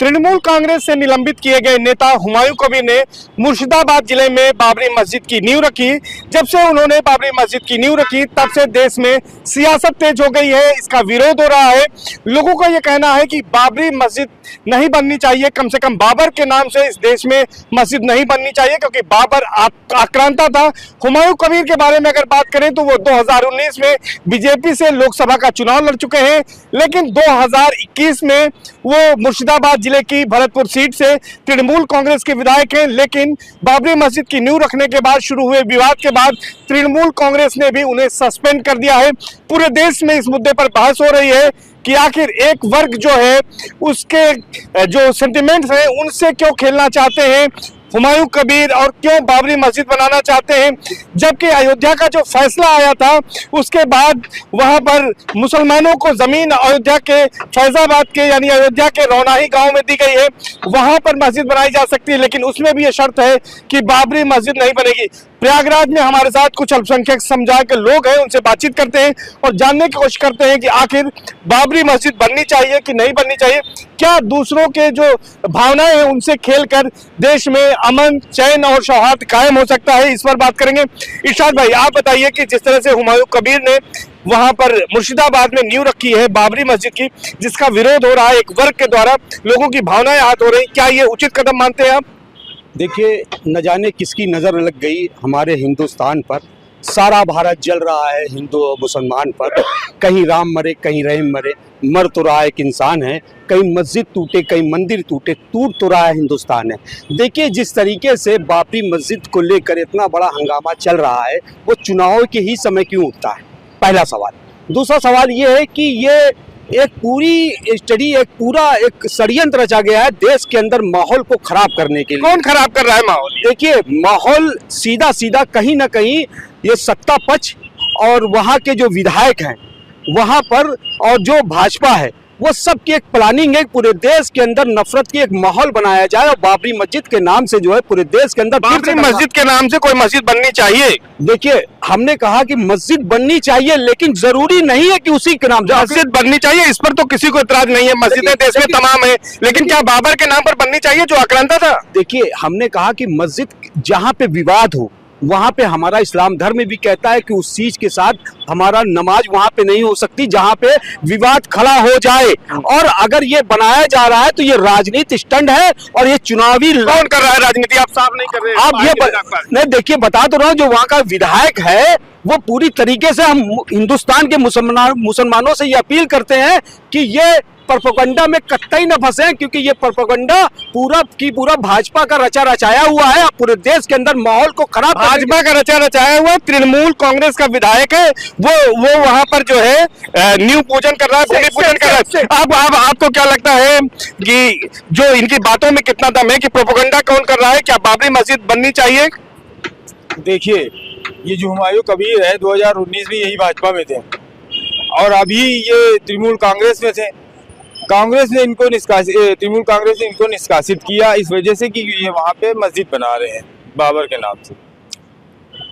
तृणमूल कांग्रेस से निलंबित किए गए नेता हुमायूं कबीर ने मुर्शिदाबाद जिले में बाबरी मस्जिद की नींव रखी। जब से उन्होंने बाबरी मस्जिद की नींव रखी तब से देश में सियासत तेज हो गई है, इसका विरोध हो रहा है। लोगों का यह कहना है कि बाबरी मस्जिद नहीं बननी चाहिए, कम से कम बाबर के नाम से इस देश में मस्जिद नहीं बननी चाहिए, क्योंकि बाबर आक्रांता था। हुमायूं कबीर के बारे में अगर बात करें तो वो 2019 में बीजेपी से लोकसभा का चुनाव लड़ चुके हैं, लेकिन 2021 में वो मुर्शिदाबाद जिले की भरतपुर सीट से तृणमूल कांग्रेस के विधायक हैं। लेकिन बाबरी मस्जिद की नींव रखने के बाद शुरू हुए विवाद के बाद तृणमूल कांग्रेस ने भी उन्हें सस्पेंड कर दिया है। पूरे देश में इस मुद्दे पर बहस हो रही है कि आखिर एक वर्ग जो है उसके जो सेंटिमेंट्स हैं उनसे क्यों खेलना चाहते हैं हुमायूं कबीर, और क्यों बाबरी मस्जिद बनाना चाहते हैं। जबकि अयोध्या का जो फैसला आया था उसके बाद वहां पर मुसलमानों को जमीन अयोध्या के फैजाबाद के यानी अयोध्या के रौनाही गांव में दी गई है, वहां पर मस्जिद बनाई जा सकती है, लेकिन उसमें भी ये शर्त है कि बाबरी मस्जिद नहीं बनेगी। प्रयागराज में हमारे साथ कुछ अल्पसंख्यक समुदाय के लोग हैं, उनसे बातचीत करते हैं और जानने की कोशिश करते हैं कि आखिर बाबरी मस्जिद बननी चाहिए कि नहीं बननी चाहिए। क्या दूसरों के जो भावनाएं हैं उनसे खेलकर देश में अमन, चैन और सौहार्द कायम हो सकता है, इस पर बात करेंगे। इरशाद भाई, आप बताइए कि जिस तरह से हुमायूं कबीर ने वहां पर मुर्शिदाबाद में नींव रखी है बाबरी मस्जिद की, जिसका विरोध हो रहा है एक वर्ग के द्वारा, लोगों की भावनाएं आहत हो रही, क्या ये उचित कदम मानते हैं आप? देखिए, न जाने किसकी नज़र लग गई हमारे हिंदुस्तान पर। सारा भारत जल रहा है हिंदू और मुसलमान पर। कहीं राम मरे, कहीं रहीम मरे, मर तो रहा एक इंसान है। कहीं मस्जिद टूटे, कहीं मंदिर टूटे, टूट तो रहा है हिंदुस्तान है। देखिए, जिस तरीके से बाबरी मस्जिद को लेकर इतना बड़ा हंगामा चल रहा है, वो चुनाव के ही समय क्यों उठता है, पहला सवाल। दूसरा सवाल ये है कि ये एक पूरी स्टडी, एक पूरा एक षड्यंत्र रचा गया है देश के अंदर माहौल को खराब करने के लिए। कौन खराब कर रहा है माहौल? देखिए, माहौल सीधा सीधा कहीं ना कहीं ये सत्ता पक्ष और वहाँ के जो विधायक हैं वहाँ पर, और जो भाजपा है, वो सब की एक प्लानिंग है पूरे देश के अंदर नफरत की एक माहौल बनाया जाए और बाबरी मस्जिद के नाम से जो है पूरे देश के अंदर बाबरी मस्जिद के नाम से कोई मस्जिद बननी चाहिए। देखिए, हमने कहा कि मस्जिद बननी चाहिए, लेकिन जरूरी नहीं है कि उसी के नाम से मस्जिद बननी चाहिए, इस पर तो किसी को इतराज नहीं है। मस्जिदें देश में तमाम है, लेकिन क्या बाबर के नाम पर बननी चाहिए जो आक्रांता था? देखिए, हमने कहा कि मस्जिद जहाँ पे विवाद हो वहाँ पे हमारा इस्लाम धर्म भी कहता है कि उस चीज के साथ हमारा नमाज वहाँ पे नहीं हो सकती जहाँ पे विवाद खड़ा हो जाए। और अगर ये बनाया जा रहा है तो ये राजनीति स्टंट है और ये चुनावी। कौन कर रहा है राजनीति? आप साफ नहीं कर रहे हैं। आप ये नहीं, देखिए, बता तो रहा हूँ, जो वहाँ का विधायक है वो पूरी तरीके से हम हिंदुस्तान के मुसलमानों से ये अपील करते हैं कि ये प्रोपेगेंडा में कतई न फंसे, क्योंकि ये प्रोपेगेंडा पूरा की पूरा भाजपा का रचा रचाया हुआ है। पूरे देश के अंदर माहौल को खराब, भाजपा का रचा रचाया हुआ। तृणमूल कांग्रेस का विधायक है, वो वहां पर जो है नींव पूजन कर रहा है, भूमि पूजन कर रहा है। अब आपको क्या लगता है कि जो इनकी बातों में कितना दम है कि प्रोपेगेंडा कौन कर रहा है? क्या बाबरी मस्जिद बननी चाहिए? देखिए, ये जो हुमायूं कबीर है 2019 में यही भाजपा में थे और अभी ये तृणमूल कांग्रेस में थे। कांग्रेस ने इनको तृणमूल कांग्रेस ने इनको निष्कासित किया इस वजह से कि ये वहाँ पे मस्जिद बना रहे हैं बाबर के नाम से।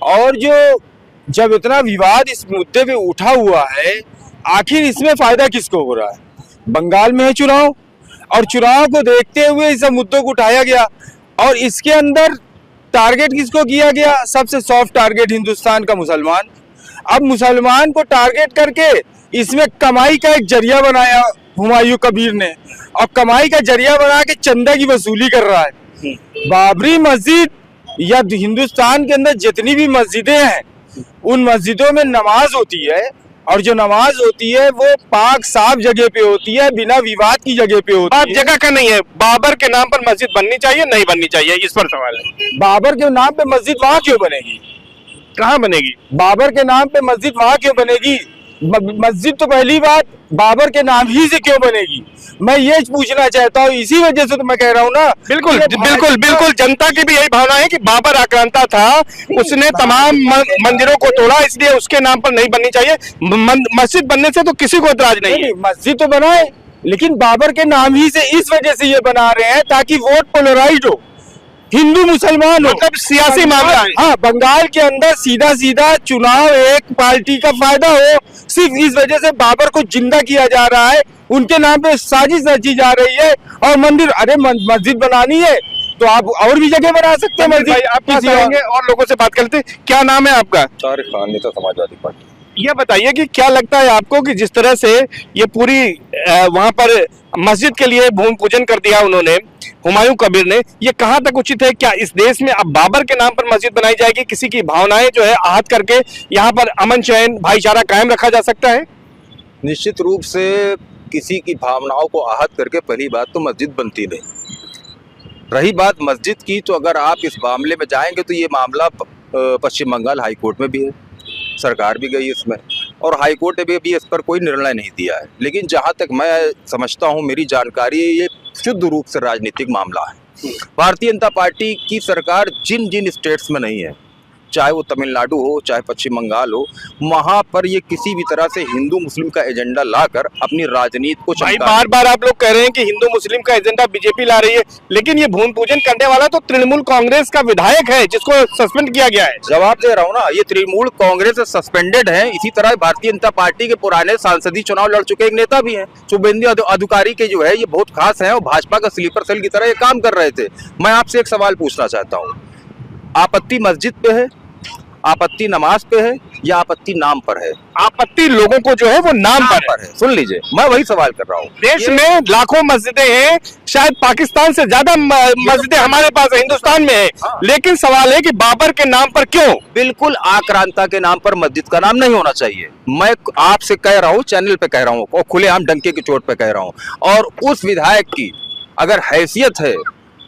और जब इतना विवाद इस मुद्दे पे उठा हुआ है, आखिर इसमें फायदा किसको हो रहा है? बंगाल में है चुनाव और चुनाव को देखते हुए इस मुद्दों को उठाया गया और इसके अंदर टारगेट किसको किया गया? सबसे सॉफ्ट टारगेट हिंदुस्तान का मुसलमान। अब मुसलमान को टारगेट करके इसमें कमाई का एक जरिया बनाया हुमायूं कबीर ने, और कमाई का जरिया बना के चंदा की वसूली कर रहा है। बाबरी मस्जिद या हिंदुस्तान के अंदर जितनी भी मस्जिदें हैं उन मस्जिदों में नमाज होती है, और जो नमाज होती है वो पाक साफ जगह पे होती है, बिना विवाद की जगह पे होती है। जगह का नहीं है। बाबर के नाम पर मस्जिद बननी चाहिए, नहीं बननी चाहिए, इस पर सवाल है। बाबर के नाम पे मस्जिद वहाँ क्यों बनेगी? कहाँ बनेगी? बाबर के नाम पे मस्जिद वहाँ क्यों बनेगी? मस्जिद तो पहली बात बाबर के नाम ही से क्यों बनेगी, मैं ये पूछना चाहता हूँ। इसी वजह से तो मैं कह रहा हूँ ना। बिल्कुल बिल्कुल बिल्कुल, जनता की भी यही भावना है कि बाबर आक्रांता था, उसने तमाम मंदिरों को तोड़ा, इसलिए उसके नाम पर नहीं बननी चाहिए। मस्जिद बनने से तो किसी को इतराज नहीं है। मस्जिद तो बनाए, लेकिन बाबर के नाम ही से इस वजह से ये बना रहे हैं ताकि वोट पोलराइज हो, हिंदू मुसलमान हो, मतलब सियासी मामला है। हाँ, बंगाल के अंदर सीधा सीधा चुनाव एक पार्टी का फायदा हो, सिर्फ इस वजह से बाबर को जिंदा किया जा रहा है उनके नाम पे साजिश रची जा रही है। और मंदिर, अरे मस्जिद बनानी है तो आप और भी जगह बना सकते हैं मस्जिद। आप पास आएंगे और लोगों से बात करते हैं। क्या नाम है आपका? तारिक खान, नेता समाजवादी पार्टी। ये बताइए कि क्या लगता है आपको कि जिस तरह से ये पूरी वहां पर मस्जिद के लिए भूमि पूजन कर दिया उन्होंने, हुमायूं कबीर ने, ये कहाँ तक उचित है? क्या इस देश में अब बाबर के नाम पर मस्जिद बनाई जाएगी? किसी की भावनाएं जो है आहत करके यहाँ पर अमन चैन भाईचारा कायम रखा जा सकता है? निश्चित रूप से किसी की भावनाओं को आहत करके पहली बात तो मस्जिद बनती नहीं। रही बात मस्जिद की, तो अगर आप इस मामले में जाएंगे तो ये मामला पश्चिम बंगाल हाई कोर्ट में भी है, सरकार भी गई इसमें, और हाई कोर्ट ने भी इस पर कोई निर्णय नहीं दिया है। लेकिन जहाँ तक मैं समझता हूँ, मेरी जानकारी, ये शुद्ध रूप से राजनीतिक मामला है। भारतीय जनता पार्टी की सरकार जिन जिन स्टेट्स में नहीं है, चाहे वो तमिलनाडु हो चाहे पश्चिम बंगाल हो, वहां पर ये किसी भी तरह से हिंदू मुस्लिम का एजेंडा लाकर अपनी राजनीति को भाई बार बार आप लोग कह रहे हैं कि हिंदू मुस्लिम का एजेंडा बीजेपी ला रही है, लेकिन ये भूमि पूजन करने वाला तो तृणमूल कांग्रेस का विधायक है जिसको सस्पेंड किया गया है। जवाब दे रहा हूँ ना, ये तृणमूल कांग्रेस से सस्पेंडेड है। इसी तरह भारतीय जनता पार्टी के पुराने सांसदीय चुनाव लड़ चुके एक नेता भी हैं, शुभेंदु अधिकारी के जो है ये बहुत खास है और भाजपा का स्लीपर सेल की तरह ये काम कर रहे थे। मैं आपसे एक सवाल पूछना चाहता हूँ, आपत्ति मस्जिद पे है, आपत्ति नमाज पे है, या आपत्ति नाम पर है? आपत्ति लोगों को जो है वो नाम पर है। सुन लीजिए, मैं वही सवाल कर रहा हूँ। देश में लाखों मस्जिदें हैं, शायद पाकिस्तान से ज्यादा मस्जिदें हमारे पास हिंदुस्तान में है, लेकिन सवाल है कि बाबर के नाम पर क्यों? बिल्कुल आक्रांता के नाम पर मस्जिद का नाम नहीं होना चाहिए। मैं आपसे कह रहा हूँ, चैनल पे कह रहा हूँ और खुलेआम डंके की चोट पे कह रहा हूँ। और उस विधायक की अगर हैसियत है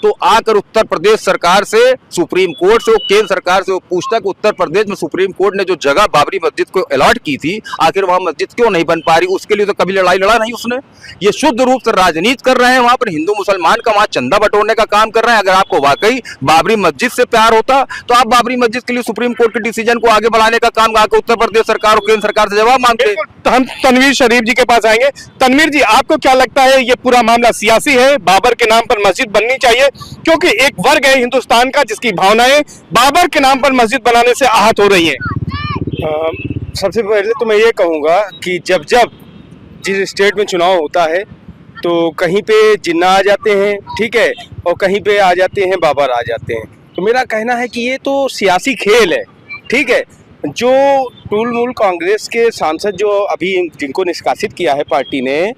तो आकर उत्तर प्रदेश सरकार से, सुप्रीम कोर्ट से, केंद्र सरकार से वो पूछता कि उत्तर प्रदेश में सुप्रीम कोर्ट ने जो जगह बाबरी मस्जिद को अलॉट की थी, आखिर वहां मस्जिद क्यों नहीं बन पा रही? उसके लिए तो कभी लड़ाई लड़ा नहीं उसने। ये शुद्ध रूप से राजनीति कर रहे हैं, वहां पर हिंदू मुसलमान का वहां चंदा बटोरने का काम कर रहे हैं। अगर आपको वाकई बाबरी मस्जिद से प्यार होता तो आप बाबरी मस्जिद के लिए सुप्रीम कोर्ट के डिसीजन को आगे बढ़ाने का काम आकर उत्तर प्रदेश सरकार और केंद्र सरकार से जवाब मांगते। तो हम तनवीर शरीफ जी के पास आएंगे। तनवीर जी, आपको क्या लगता है ये पूरा मामला सियासी है? बाबर के नाम पर मस्जिद बननी चाहिए, क्योंकि एक वर्ग है हिंदुस्तान का जिसकी भावनाएं बाबर के नाम पर मस्जिद बनाने से आहत हो रही हैं। सबसे पहले तो मैं ये कहूँगा कि जब जब जिस स्टेट में चुनाव होता है तो कहीं पे जिन्ना आ जाते हैं, ठीक है, और कहीं पे आ जाते हैं बाबर आ जाते हैं। तो मेरा कहना है कि ये तो सियासी खेल है, ठीक है। जो तृणमूल कांग्रेस के सांसद जो अभी जिनको निष्कासित किया है पार्टी ने,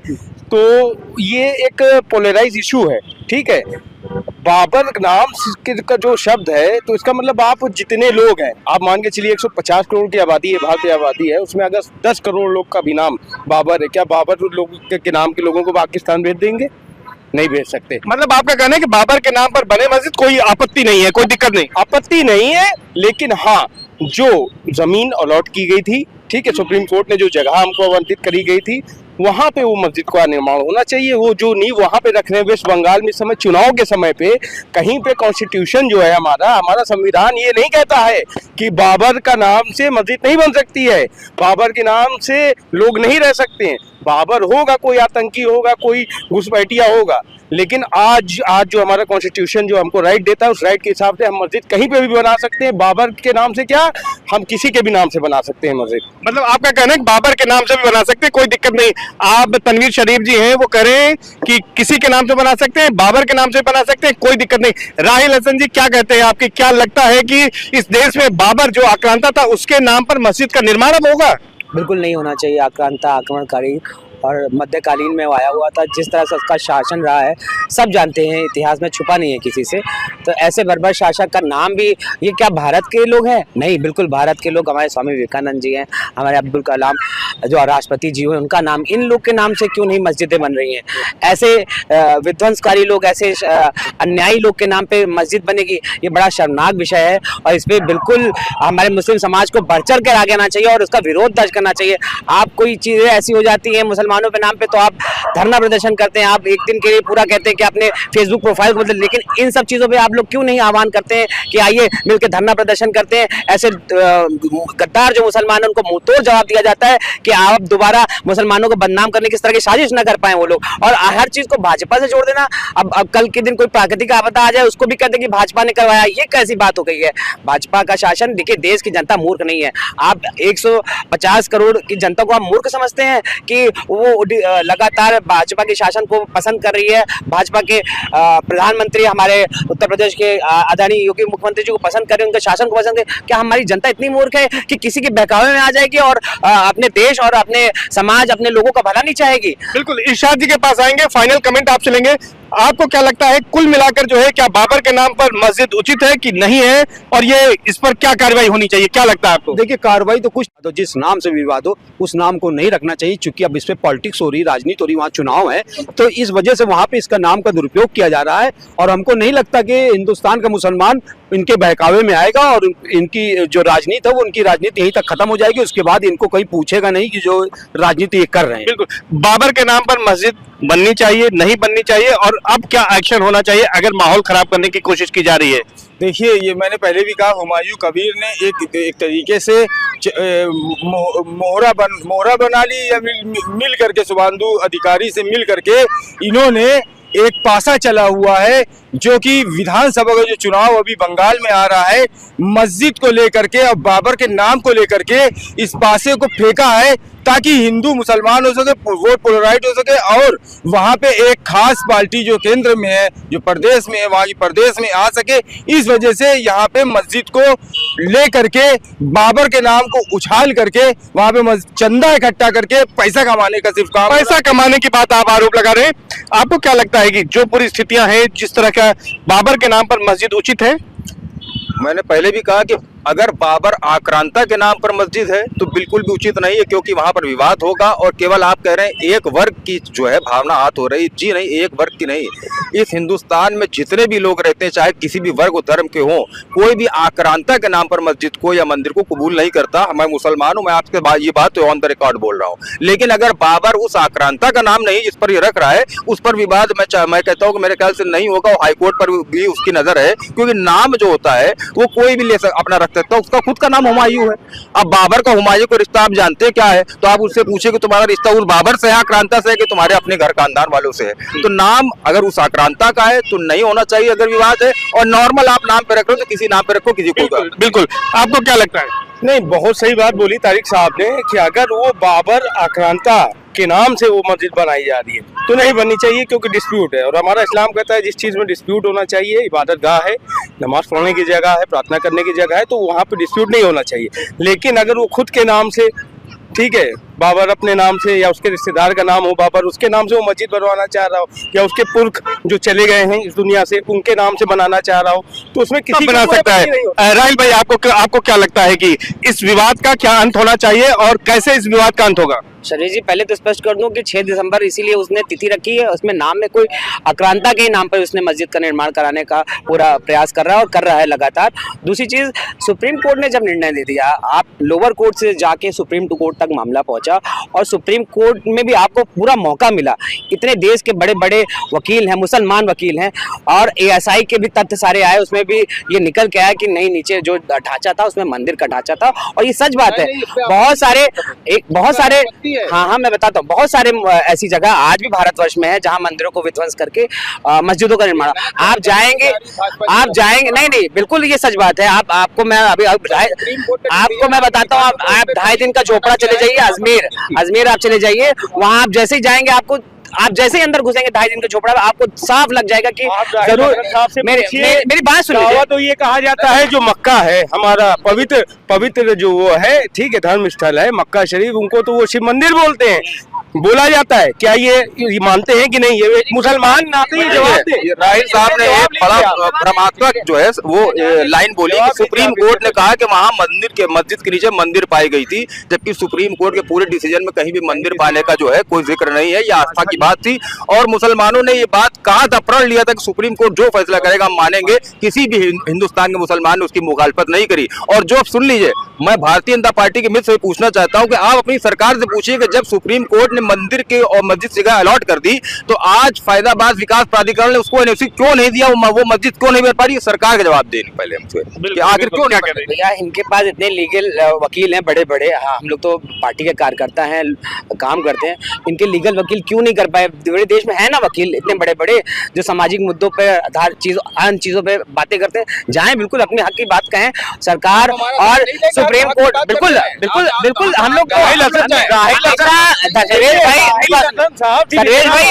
तो ये एक पोलराइज इशू है, ठीक है। बाबर नाम का जो शब्द है, तो इसका मतलब आप जितने लोग हैं, आप मान के चलिए 150 करोड़ की आबादी है, भारत की आबादी है, उसमें अगर 10 करोड़ लोग का भी नाम बाबर है, क्या बाबर लोग के नाम के लोगों को पाकिस्तान भेज देंगे? नहीं भेज सकते। मतलब आपका कहना है कि बाबर के नाम पर बने मस्जिद कोई आपत्ति नहीं है, कोई दिक्कत नहीं? आपत्ति नहीं है, लेकिन हाँ, जो जमीन अलॉट की गई थी, ठीक है, सुप्रीम कोर्ट ने जो जगह हमको आवंटित करी गई थी, वहां पे वो मस्जिद का निर्माण होना चाहिए। वो जो नींव वहां पे रख रहे हैं वेस्ट बंगाल में, समय चुनाव के समय पे कहीं पे कॉन्स्टिट्यूशन जो है हमारा संविधान ये नहीं कहता है कि बाबर का नाम से मस्जिद नहीं बन सकती है, बाबर के नाम से लोग नहीं रह सकते हैं। बाबर होगा, कोई आतंकी होगा, कोई घुसपैठिया होगा, लेकिन आज जो हमारा कॉन्स्टिट्यूशन जो हमको राइट देता है, उस राइट के हिसाब से हम मस्जिद कहीं पे भी बना सकते हैं। बाबर के नाम से क्या, हम किसी के भी नाम से बना सकते हैं मस्जिद। मतलब आपका कहना है कि बाबर के नाम से भी बना सकते हैं, कोई दिक्कत नहीं। आप तनवीर शरीफ जी हैं, वो कह रहे हैं कि किसी के नाम से बना सकते हैं, बाबर के नाम से बना सकते हैं, कोई दिक्कत नहीं। राहिल हसन जी, क्या कहते हैं? आपकी क्या लगता है कि इस देश में बाबर जो आक्रांता था उसके नाम पर मस्जिद का निर्माण अब होगा? बिल्कुल नहीं होना चाहिए। आक्रांता, आक्रमणकारी और मध्यकालीन में आया हुआ था, जिस तरह से उसका शासन रहा है सब जानते हैं, इतिहास में छुपा नहीं है किसी से। तो ऐसे बर्बर शासक का नाम भी, ये क्या भारत के लोग हैं? नहीं, बिल्कुल भारत के लोग, हमारे स्वामी विवेकानंद जी हैं, हमारे अब्दुल कलाम जो राष्ट्रपति जी हुए, उनका नाम, इन लोग के नाम से क्यों नहीं मस्जिदें बन रही हैं? ऐसे विध्वंसकारी लोग, ऐसे अन्यायी लोग के नाम पे मस्जिद बनेगी, ये बड़ा शर्मनाक विषय है। और इस पर बिल्कुल हमारे मुस्लिम समाज को बढ़ चढ़ कर आगे आना चाहिए और उसका विरोध दर्ज करना चाहिए। आप कोई चीज़ें ऐसी हो जाती हैं मुसलमानों के नाम पे तो आप धरना प्रदर्शन करते हैं, आप एक दिन के लिए पूरा कहते हैं कि आपने फेसबुक प्रोफाइल बदल, लेकिन इन सब चीज़ों पे आप लोग क्यों नहीं आह्वान करते हैं कि आइए मिलकर धरना प्रदर्शन करते हैं? ऐसे गद्दार जो मुसलमान हैं उनको मुंह तोड़ जवाब दिया जाता है कि आप दोबारा मुसलमानों को बदनाम करने की इस तरह की साजिश न कर पाए वो लोग। और हर चीज़ को भाजपा से जोड़ देना, अब कल के दिन कोई प्राकृतिक आपदा आ जाए उसको भी कहते हैं कि भाजपा ने करवाया, ये कैसी बात हो गई है? भाजपा का शासन, देखिए देश की जनता मूर्ख नहीं है। आप 150 करोड़ की जनता को आप मूर्ख समझते हैं कि वो वो लगातार भाजपा के शासन को पसंद कर रही है, भाजपा के प्रधानमंत्री हमारे उत्तर प्रदेश के आदरणीय योगी मुख्यमंत्री जी को पसंद कर रहे हैं, उनके शासन को पसंद है। क्या हमारी जनता इतनी मूर्ख है कि किसी के बहकावे में आ जाएगी और अपने देश और अपने समाज, अपने लोगों का भला नहीं चाहेगी? बिल्कुल, इरशाद जी के पास आएंगे, फाइनल कमेंट आपसे लेंगे। आपको क्या लगता है कुल मिलाकर जो है, क्या बाबर के नाम पर मस्जिद उचित है कि नहीं है, और ये इस पर क्या कार्रवाई होनी चाहिए, क्या लगता है आपको? देखिए, कार्रवाई तो कुछ, तो जिस नाम से विवाद हो उस नाम को नहीं रखना चाहिए, क्योंकि अब इस पे पॉलिटिक्स हो रही, राजनीति हो रही, वहाँ चुनाव है, तो इस वजह से वहाँ पे इसका नाम का दुरुपयोग किया जा रहा है। और हमको नहीं लगता कि हिंदुस्तान का मुसलमान इनके बहकावे में आएगा और इनकी जो राजनीति है वो उनकी राजनीति यहीं तक खत्म हो जाएगी। उसके बाद इनको कोई पूछेगा नहीं कि जो राजनीति ये कर रहे हैं। बिल्कुल, बाबर के नाम पर मस्जिद बननी चाहिए, नहीं बननी चाहिए, और अब क्या एक्शन होना चाहिए अगर माहौल खराब करने की कोशिश की जा रही है? देखिए, ये मैंने पहले भी कहा, हुमायूं कबीर ने एक तरीके से मोहरा बना ली, या मिल करके शुभांदु अधिकारी से मिल करके इन्होंने एक पासा चला हुआ है, जो कि विधानसभा का जो चुनाव अभी बंगाल में आ रहा है, मस्जिद को लेकर के और बाबर के नाम को लेकर के इस पासे को फेंका है, ताकि हिंदू मुसलमान हो सके, वोट पोलराइज हो सके, और वहां पे एक खास पार्टी जो केंद्र में है, जो प्रदेश में है, वहां की प्रदेश में आ सके। इस वजह से यहाँ पे मस्जिद को ले करके बाबर के नाम को उछाल करके वहां पे चंदा इकट्ठा करके पैसा कमाने का सिर्फ काम, पैसा कमाने की बात आप आरोप लगा रहे हैं। आपको क्या लगता है कि जो पूरी स्थितियां हैं, जिस तरह का बाबर के नाम पर मस्जिद उचित है? मैंने पहले भी कहा कि अगर बाबर आक्रांता के नाम पर मस्जिद है तो बिल्कुल भी उचित नहीं है, क्योंकि वहां पर विवाद होगा। और केवल आप कह रहे हैं एक वर्ग की जो है भावना हाथ हो रही, जी नहीं, एक वर्ग की नहीं। इस हिंदुस्तान में जितने भी लोग रहते हैं, चाहे किसी भी वर्ग और धर्म के हों, कोई भी आक्रांता के नाम पर मस्जिद को या मंदिर को कबूल नहीं करता। मैं मुसलमान हूं, मैं आपके ये बात तो ऑन द रिकॉर्ड बोल रहा हूं। लेकिन अगर बाबर उस आक्रांता का नाम नहीं जिस पर ये रख रहा है, उस पर विवाद मैं कहता हूँ कि मेरे ख्याल से नहीं होगा। हाईकोर्ट पर भी उसकी नजर है, क्योंकि नाम जो होता है वो कोई भी अपना रख सकता है। उसका खुद का नाम हुमायूं है। अब बाबर का हुमायूं का रिश्ता आप जानते हैं क्या है, तो आप उससे पूछे कि तुम्हारा रिश्ता उस बाबर से है, आक्रांता से है, कि तुम्हारे अपने घर खानदान वालों से है। तो नाम अगर उस आक्रांता का है तो नहीं होना चाहिए अगर विवाद है, और नॉर्मल आप नाम पे रख लो तो किसी नाम पे रखो, किसी को। बिल्कुल, आपको क्या लगता है? नहीं, बहुत सही बात बोली तारिक साहब ने कि अगर वो बाबर आक्रांता के नाम से वो मस्जिद बनाई जा रही है तो नहीं बननी चाहिए, क्योंकि डिस्प्यूट है। और हमारा इस्लाम कहता है जिस चीज़ में डिस्प्यूट होना चाहिए, इबादत गाह है, नमाज पढ़ने की जगह है, प्रार्थना करने की जगह है, तो वहाँ पे डिस्प्यूट नहीं होना चाहिए। लेकिन अगर वो खुद के नाम से, ठीक है, बाबर अपने नाम से या उसके रिश्तेदार का नाम हो बाबर, उसके नाम से वो मस्जिद बनवाना चाह रहा हो, या उसके पुरख जो चले गए हैं इस दुनिया से उनके नाम से बनाना चाह रहा हो, तो उसमें किसी बना सकता है। राहिल भाई, आपको क्या लगता है कि इस विवाद का क्या अंत होना चाहिए और कैसे इस विवाद का अंत होगा? शरीर जी, पहले तो स्पष्ट कर दूं कि 6 दिसंबर इसीलिए उसने तिथि रखी है, उसमें नाम में कोई आक्रांता के नाम पर उसने मस्जिद का निर्माण कराने का पूरा प्रयास कर रहा है और कर रहा है लगातार। दूसरी चीज, सुप्रीम कोर्ट ने जब निर्णय दे दिया, आप लोअर कोर्ट से जाके सुप्रीम कोर्ट तक मामला पहुंचा, और सुप्रीम कोर्ट में भी आपको पूरा मौका मिला। इतने देश के बड़े बड़े वकील हैं, मुसलमान वकील हैं, और ASI के भी तथ्य सारे आए, उसमें भी ये निकल के आया कि नहीं, नीचे जो ढांचा था उसमें मंदिर का ढांचा था, और ये सच बात है। बहुत सारे हाँ, मैं बताता हूँ, बहुत सारे ऐसी जगह आज भी भारतवर्ष में है जहाँ मंदिरों को विध्वंस करके मस्जिदों का निर्माण। आप जाएंगे, नहीं, बिल्कुल ये सच बात है। आपको मैं बताता हूँ, आप 2.5 दिन का झोपड़ा चले जाइए, अजमेर आप चले जाइए, वहाँ आप जैसे ही जाएंगे, आप जैसे ही अंदर घुसेंगे 2.5 दिन का झोपड़ा, आपको साफ लग जाएगा कि जरूर। मेरी बात सुनिए। तो ये कहा जाता है जो मक्का है हमारा पवित्र जो वो है, ठीक है, धर्म स्थल है मक्का शरीफ, उनको तो वो शिव मंदिर बोलते हैं, बोला जाता है। क्या ये मानते हैं कि नहीं? ये मुसलमान नाते ही जवाब दे। राहिल साहब ने एक बड़ा भ्रमात्मक जो है वो लाइन बोली कि सुप्रीम कोर्ट ने कहा कि वहाँ मस्जिद के नीचे मंदिर पाई गई थी, जबकि सुप्रीम कोर्ट के पूरे डिसीजन में कहीं भी मंदिर पाने का जो है कोई जिक्र नहीं है। ये आस्था की बात थी, और मुसलमानों ने ये बात कहा था, प्रण लिया था कि सुप्रीम कोर्ट जो फैसला करेगा हम मानेंगे। किसी भी हिंदुस्तान के मुसलमान ने उसकी मुखालफत नहीं करी। और जो सुन लीजिए, मैं भारतीय जनता पार्टी के मित्र से पूछना चाहता हूँ कि आप अपनी सरकार से पूछिए कि जब सुप्रीम कोर्ट ने मंदिर के और मस्जिद जगह अलॉट कर दी, तो आज फैजाबाद विकास प्राधिकरण ने उसको NOC क्यों नहीं दिया? वो मस्जिद क्यों नहीं बन पा रही? सरकार का जवाब देनी पहले हमसे, आखिर क्यों नहीं कर रही? भैया, इनके पास इतने लीगल वकील हैं बड़े बड़े, हम लोग तो पार्टी के कार्यकर्ता हैं, काम करते हैं, इनके लीगल वकील क्यों नहीं कर पाए? बड़े देश में है ना वकील इतने बड़े बड़े जो सामाजिक मुद्दों पे आधार चीजों पे बातें करते हैं, जाएं, बिल्कुल अपने हक की बात कहें। सरकार और सुप्रीम कोर्ट बिल्कुल हम लोग सर्वेश भाई,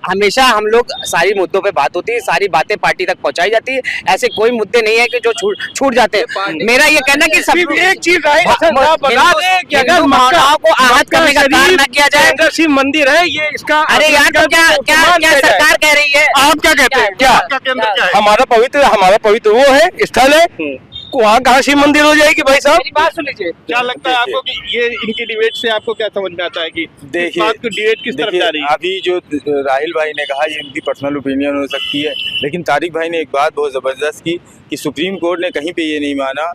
हमेशा हम लोग सारी मुद्दों पे बात होती है, सारी बातें पार्टी तक पहुंचाई जाती है। ऐसे कोई मुद्दे नहीं है कि जो छूट जाते हैं। मेरा ये कहना कि सब एक चीज बता दे कि अगर भावनाओं को आहत करने का कार्य न किया जाए। शिव मंदिर है ये, इसका अरे यार, तो क्या सरकार कह रही है? आप क्या कहते हैं, क्या आपका केंद्र क्या है? हमारा पवित्र वो है, स्थल है, वहाँ कहाँ शिव मंदिर हो जाएगी भाई साहब? मेरी बात सुन लीजिए। क्या लगता है आपको कि ये इनकी डिबेट से आपको क्या समझ में आता है कि देखिए, बात को डिबेट किस तरफ जा रही है? अभी जो राहिल भाई ने कहा ये इनकी पर्सनल ओपिनियन हो सकती है, लेकिन तारिक भाई ने एक बात बहुत ज़बरदस्त की कि सुप्रीम कोर्ट ने कहीं पे ये नहीं माना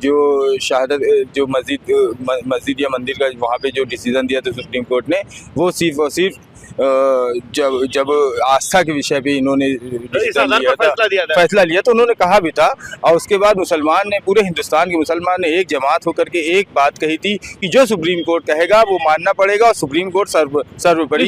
जो शहादत जो मस्जिद या मंदिर का वहाँ पे जो डिसीजन दिया था सुप्रीम कोर्ट ने, वो सिर्फ और सिर्फ जब आस्था के विषय पे इन्होंने फैसला लिया तो उन्होंने कहा भी था, और उसके बाद मुसलमान ने, पूरे हिंदुस्तान के मुसलमान ने एक जमात होकर के एक बात कही थी कि जो सुप्रीम कोर्ट कहेगा वो मानना पड़ेगा, और सुप्रीम कोर्ट सर्वोपरि।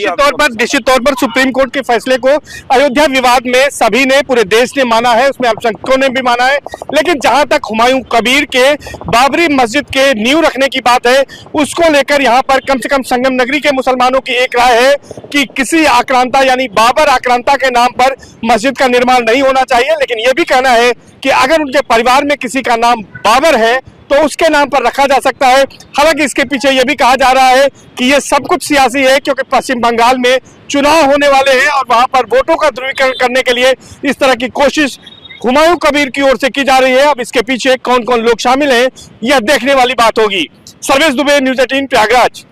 निश्चित तौर पर सुप्रीम कोर्ट के फैसले को अयोध्या विवाद में सभी ने, पूरे देश ने माना है, उसमें अल्पसंख्यकों ने भी माना है। लेकिन जहां तक हुमायूं कबीर के बाबरी मस्जिद के नींव रखने की बात है, उसको लेकर यहाँ पर कम से कम संगम नगरी के मुसलमानों की एक राय है कि किसी आक्रांता यानी बाबर आक्रांता के नाम पर मस्जिद का निर्माण नहीं होना चाहिए। लेकिन यह भी कहना है कि अगर उनके परिवार में किसी का नाम बाबर है तो उसके नाम पर रखा जा सकता है। हालांकि इसके पीछे यह भी कहा जा रहा है कि यह सब कुछ सियासी है, क्योंकि पश्चिम बंगाल में चुनाव होने वाले हैं और वहां पर वोटों का ध्रुवीकरण करने के लिए इस तरह की कोशिश हुमायूं कबीर की ओर से की जा रही है। अब इसके पीछे कौन कौन लोग शामिल हैं, यह देखने वाली बात होगी। सर्वेश दुबे, न्यूज़ 18 प्रयागराज।